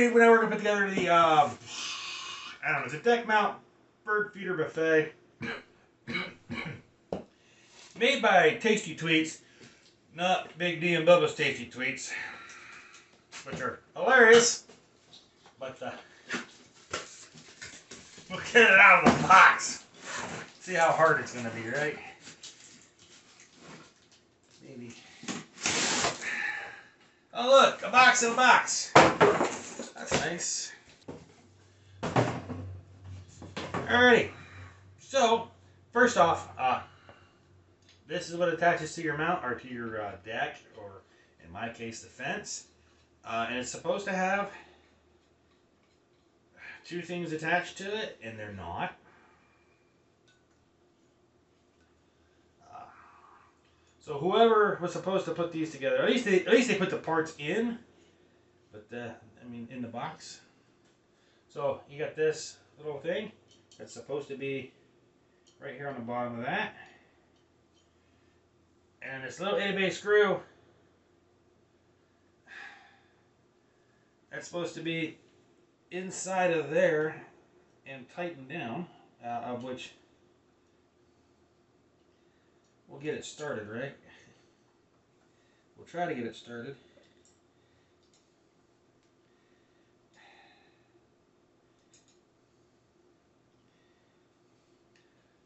Alrighty, now we're gonna put together the I don't know, it's a deck mount bird feeder buffet made by Tasty Tweets, not Big D and Bubba's Tasty Tweets, which are hilarious. But we'll get it out of the box. See how hard it's gonna be, right? Maybe. Oh look, a box in a box. That's nice. Alrighty. So, first off, this is what attaches to your mount, or to your deck, or in my case, the fence. And it's supposed to have two things attached to it, and they're not. So whoever was supposed to put these together, at least they put the parts in, but I mean in the box. So you got this little thing that's supposed to be right here on the bottom of that, and this little itty bitty screw that's supposed to be inside of there and tightened down, of which we'll get it started, right? We'll try to get it started.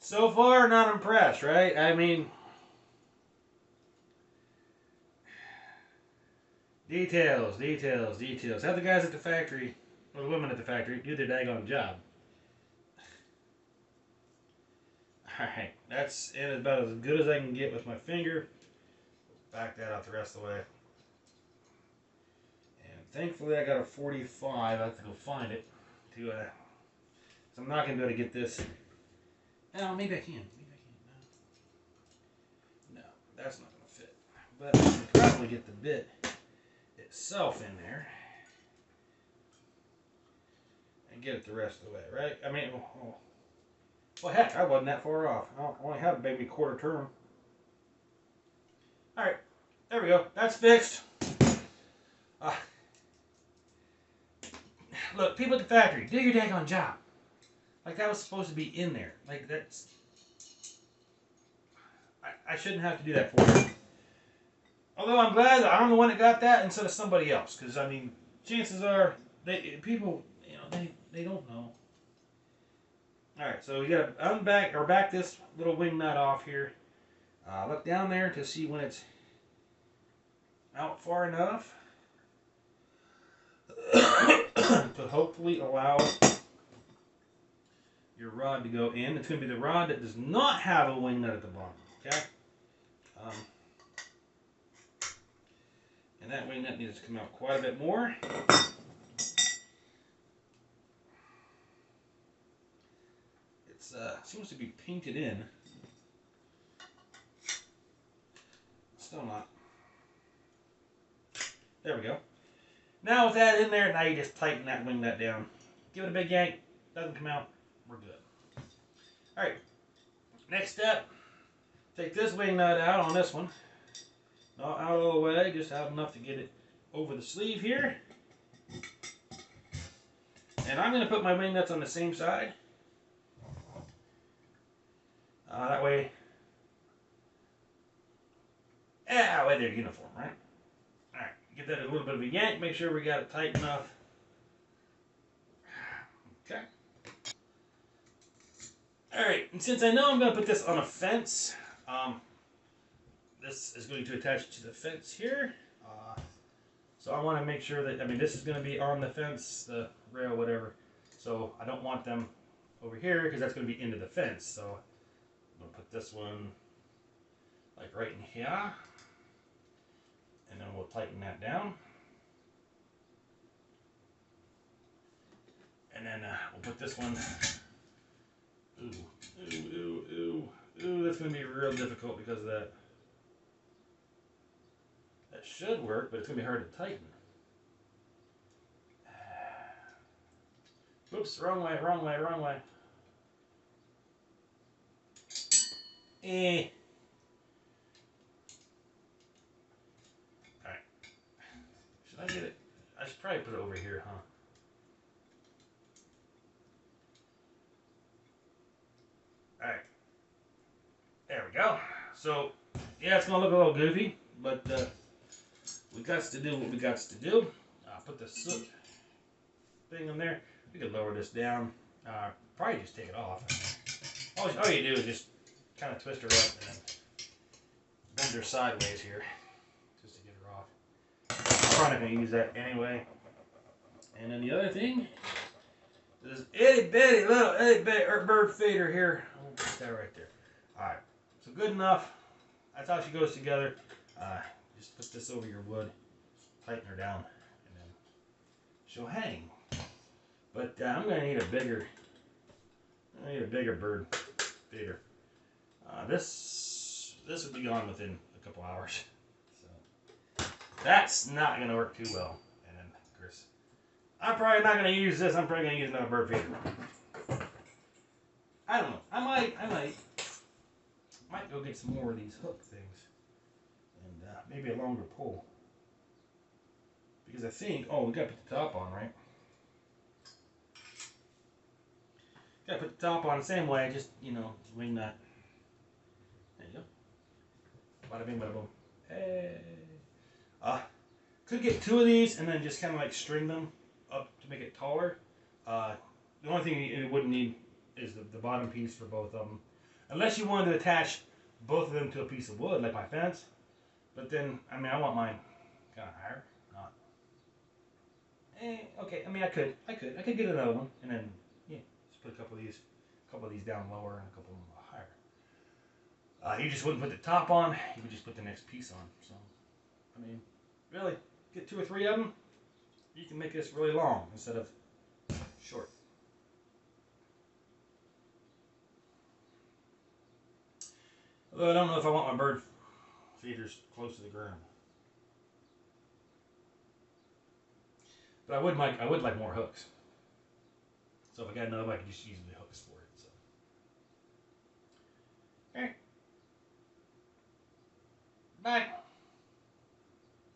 So far, not impressed, right? I mean, details, details, details. Have the guys at the factory, or the women at the factory, do their daggone job. Alright, that's in about as good as I can get with my finger. Back that out the rest of the way. And thankfully I got a 45. I have to go find it. So I'm not going to be able to get this. Oh, maybe I can. Maybe I can. No, that's not going to fit. But I can probably get the bit itself in there. And get it the rest of the way, right? I mean, well, heck, I wasn't that far off. I only have a baby quarter turn. Alright, there we go. That's fixed. Look, people at the factory, do your daggone job. Like, that was supposed to be in there. Like, that's... I shouldn't have to do that for you. Although I'm glad that I'm the one that got that instead of somebody else. Because, I mean, chances are, people, you know, they don't know. Alright, so we got to back this little wing nut off here. Look down there to see when it's out far enough to hopefully allow your rod to go in. It's going to be the rod that does not have a wing nut at the bottom. Okay? And that wing nut needs to come out quite a bit more. Seems to be painted in. Still not. There we go. Now with that in there, now you just tighten that wing nut down. Give it a big yank. Doesn't come out. We're good. Alright. Next step. Take this wing nut out on this one. Not out all the way, just out enough to get it over the sleeve here. And I'm going to put my wing nuts on the same side. That way, way they're uniform, right? Alright, give that a little bit of a yank, make sure we got it tight enough. Okay. Alright, and since I know I'm going to put this on a fence, this is going to attach to the fence here. So I want to make sure that, I mean, this is going to be on the fence, the rail, whatever. So I don't want them over here because that's going to be into the fence. So I'm going to put this one like right in here. And then we'll tighten that down. And then we'll put this one. Ooh, that's going to be real difficult because of that. That should work, but it's going to be hard to tighten. Oops, wrong way, wrong way, wrong way. Alright. Should I get it? I should probably put it over here, huh? go. So, yeah, it's gonna look a little goofy, but we got to do what we got to do. Put the soot thing in there. We could lower this down. Probably just take it off. All you do is just kind of twist her up and then bend her sideways here, just to get her off. I'm probably not gonna use that anyway. And then the other thing is itty bitty little itty bitty bird feeder here. I'll put that right there. All right, so good enough. That's how she goes together. Just put this over your wood, tighten her down, and then she'll hang. But I'm gonna need a bigger. I need a bigger bird feeder. This will be gone within a couple hours, so that's not gonna work too well. And then, of course, I'm probably not gonna use this. I'm probably gonna use another bird feeder. I don't know. I might go get some more of these hook things, and maybe a longer pole. Because I think, we gotta put the top on, right? Gotta put the top on the same way, just, wing that. There you go. Bada bing, bada boom. Hey. Could get two of these and then just kind of like string them up to make it taller. The only thing you wouldn't need is the bottom piece for both of them. Unless you wanted to attach both of them to a piece of wood, like my fence. But then, I want mine kind of higher. Not. Okay, I could get another one and then, just put a couple of these down lower and a couple of them higher. You just wouldn't put the top on, you would just put the next piece on. So, really, get 2 or 3 of them, you can make this really long instead of short. Although I don't know if I want my bird feeders close to the ground. But I would like more hooks. So if I got another, I could just use the hooks for it.